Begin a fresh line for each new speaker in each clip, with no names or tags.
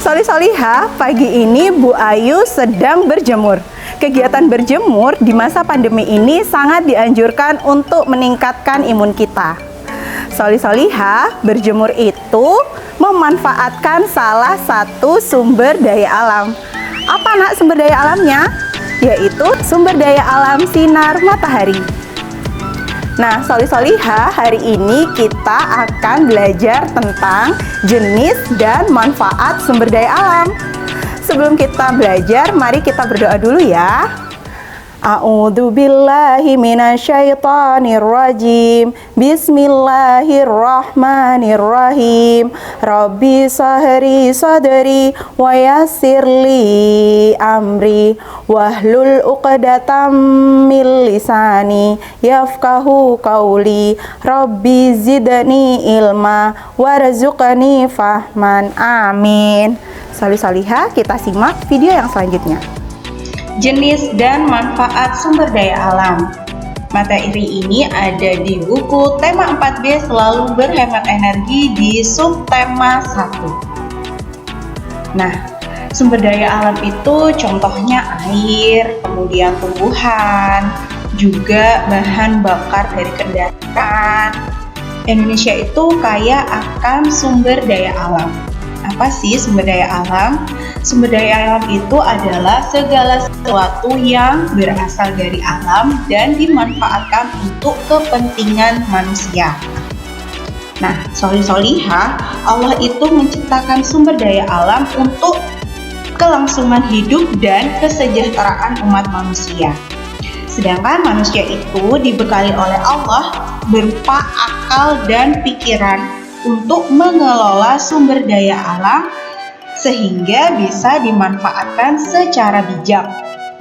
Solih-solihah, pagi ini Bu Ayu sedang berjemur. Kegiatan berjemur di masa pandemi ini sangat dianjurkan untuk meningkatkan imun kita. Solih-solihah, berjemur itu memanfaatkan salah satu sumber daya alam. Apa nak sumber daya alamnya? Yaitu sumber daya alam sinar matahari. Nah, solih-solihah, hari ini kita akan belajar tentang jenis dan manfaat sumber daya alam. Sebelum kita belajar, mari kita berdoa dulu ya. A'udzu billahi minasyaitonir rajim. Bismillahirrahmanirrahim. Rabbi sahri sadri wa yassirli amri wahlul 'uqdatam min lisani yafqahu qawli. Rabbi zidni ilma warzuqni fahman. Amin. Solih-solihah, kita simak video yang selanjutnya. Jenis dan manfaat sumber daya alam. Materi ini ada di buku tema 4B selalu berhemat energi di subtema 1. Nah, sumber daya alam itu contohnya air, kemudian tumbuhan, juga bahan bakar dari kendaraan. Indonesia itu kaya akan sumber daya alam. Apa sih sumber daya alam? Sumber daya alam itu adalah segala sesuatu yang berasal dari alam dan dimanfaatkan untuk kepentingan manusia. Nah, solih-solihah, Allah itu menciptakan sumber daya alam untuk kelangsungan hidup dan kesejahteraan umat manusia. Sedangkan manusia itu dibekali oleh Allah berupa akal dan pikiran untuk mengelola sumber daya alam sehingga bisa dimanfaatkan secara bijak.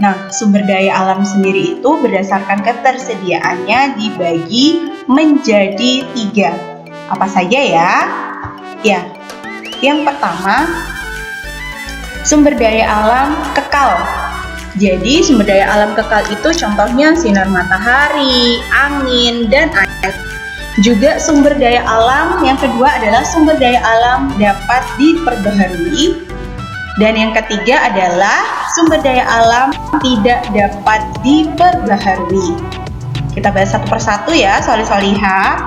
Nah, sumber daya alam sendiri itu berdasarkan ketersediaannya dibagi menjadi 3. Apa saja ya? Ya, yang pertama, sumber daya alam kekal. Jadi, sumber daya alam kekal itu contohnya sinar matahari, angin, dan air. Juga sumber daya alam yang kedua adalah sumber daya alam dapat diperbaharui. Dan yang ketiga adalah sumber daya alam tidak dapat diperbaharui. Kita bahas satu persatu ya, solih-solihah.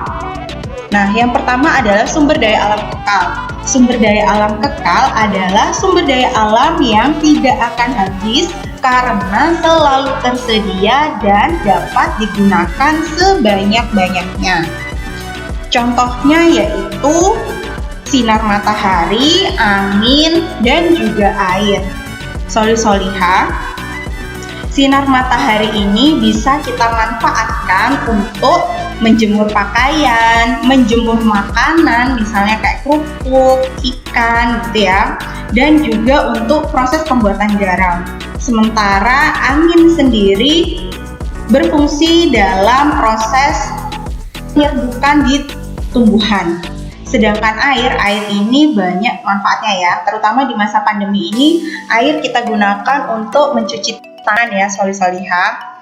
Nah, yang pertama adalah sumber daya alam kekal. Sumber daya alam kekal adalah sumber daya alam yang tidak akan habis karena selalu tersedia dan dapat digunakan sebanyak-banyaknya. Contohnya yaitu sinar matahari, angin, dan juga air. Solih-solihah, sinar matahari ini bisa kita manfaatkan untuk menjemur pakaian, menjemur makanan, misalnya kayak kerupuk, ikan gitu ya, dan juga untuk proses pembuatan garam. Sementara angin sendiri berfungsi dalam proses penyerbukan di tumbuhan. Sedangkan air ini banyak manfaatnya ya, terutama di masa pandemi ini air kita gunakan untuk mencuci tangan ya, solih-solihah.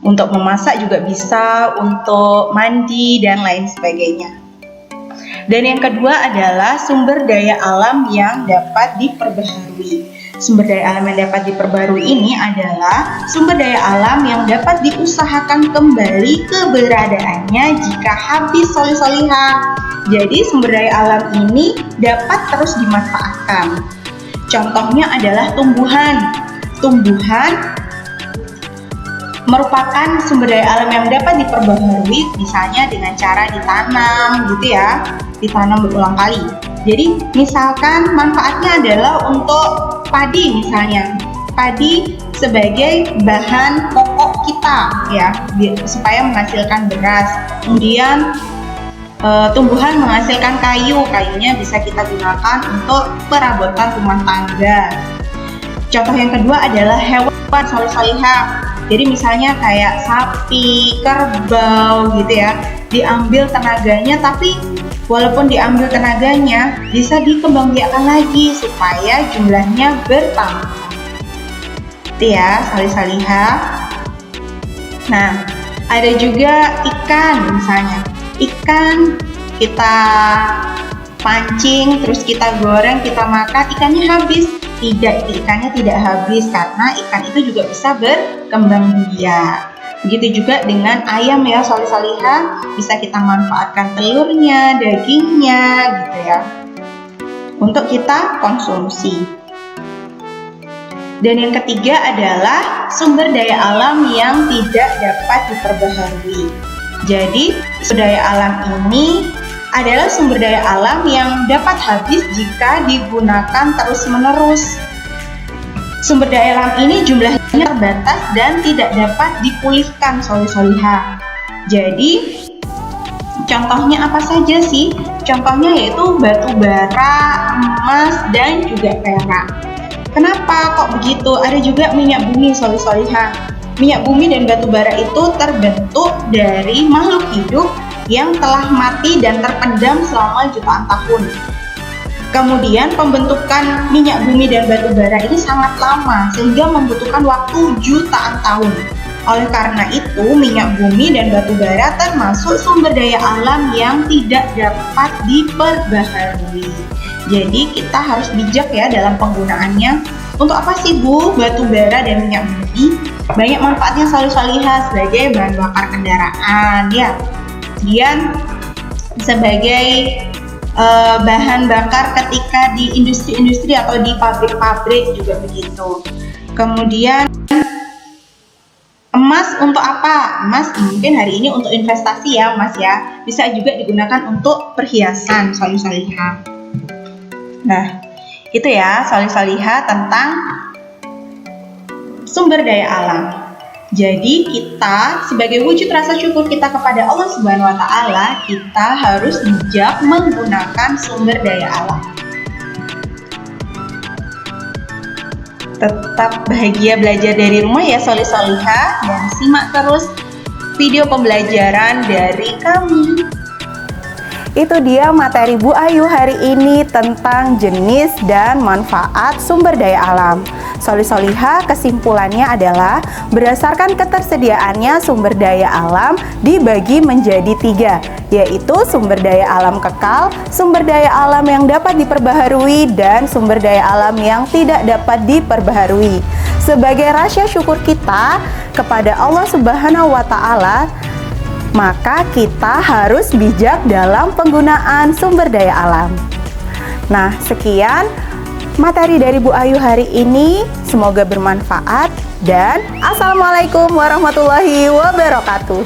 Untuk memasak juga bisa, untuk mandi dan lain sebagainya. Dan yang kedua adalah sumber daya alam yang dapat diperbaharui. Sumber daya alam yang dapat diperbarui ini adalah sumber daya alam yang dapat diusahakan kembali keberadaannya jika habis, solih-solihah. Jadi sumber daya alam ini dapat terus dimanfaatkan. Contohnya adalah tumbuhan. Tumbuhan merupakan sumber daya alam yang dapat diperbaharui, misalnya dengan cara ditanam gitu ya, ditanam berulang kali. Jadi misalkan manfaatnya adalah untuk padi misalnya, padi sebagai bahan pokok kita ya, supaya menghasilkan beras. Kemudian tumbuhan menghasilkan kayunya bisa kita gunakan untuk perabotan rumah tangga. Contoh yang kedua adalah hewan, solih-solihah. Jadi misalnya kayak sapi, kerbau gitu ya, diambil tenaganya, tapi walaupun diambil tenaganya bisa dikembangbiakkan lagi supaya jumlahnya bertambah. Itu ya, solih-solihah. Nah, ada juga ikan misalnya. Ikan kita pancing, terus kita goreng, kita makan, ikannya habis. Tidak, ikannya tidak habis karena ikan itu juga bisa berkembang biak. Begitu juga dengan ayam ya, solih-solihah, bisa kita manfaatkan telurnya, dagingnya gitu ya, untuk kita konsumsi. Dan yang ketiga adalah sumber daya alam yang tidak dapat diperbaharui. Jadi, sumber daya alam ini adalah sumber daya alam yang dapat habis jika digunakan terus-menerus. Sumber daya alam ini jumlahnya terbatas dan tidak dapat dipulihkan, solih-solihah. Jadi, contohnya apa saja sih? Contohnya yaitu batu bara, emas, dan juga perak. Kenapa kok begitu? Ada juga minyak bumi, solih-solihah. Minyak bumi dan batu bara itu terbentuk dari makhluk hidup yang telah mati dan terpendam selama jutaan tahun. Kemudian pembentukan minyak bumi dan batu bara ini sangat lama sehingga membutuhkan waktu jutaan tahun. Oleh karena itu, minyak bumi dan batu bara termasuk sumber daya alam yang tidak dapat diperbaharui. Jadi kita harus bijak ya dalam penggunaannya. Untuk apa sih Bu batu bara dan minyak bumi? Banyak manfaatnya, solih-solihah, sebagai bahan bakar kendaraan ya. Kemudian sebagai bahan bakar ketika di industri-industri atau di pabrik-pabrik juga begitu. Kemudian emas untuk apa? Emas mungkin hari ini untuk investasi ya emas ya. Bisa juga digunakan untuk perhiasan, solih-solihah. Nah, itu ya solih-solihah tentang sumber daya alam. Jadi kita sebagai wujud rasa syukur kita kepada Allah Subhanahu wa taala, kita harus bijak menggunakan sumber daya alam. Tetap bahagia belajar dari rumah ya solih-solihah, dan simak terus video pembelajaran dari kami.
Itu dia materi Bu Ayu hari ini tentang jenis dan manfaat sumber daya alam. Solih-solihah, kesimpulannya adalah berdasarkan ketersediaannya sumber daya alam dibagi menjadi 3, yaitu sumber daya alam kekal, sumber daya alam yang dapat diperbaharui, dan sumber daya alam yang tidak dapat diperbaharui. Sebagai rasa syukur kita kepada Allah Subhanahu wa taala, maka kita harus bijak dalam penggunaan sumber daya alam. Nah, sekian materi dari Bu Ayu hari ini. Semoga bermanfaat dan Assalamualaikum warahmatullahi wabarakatuh.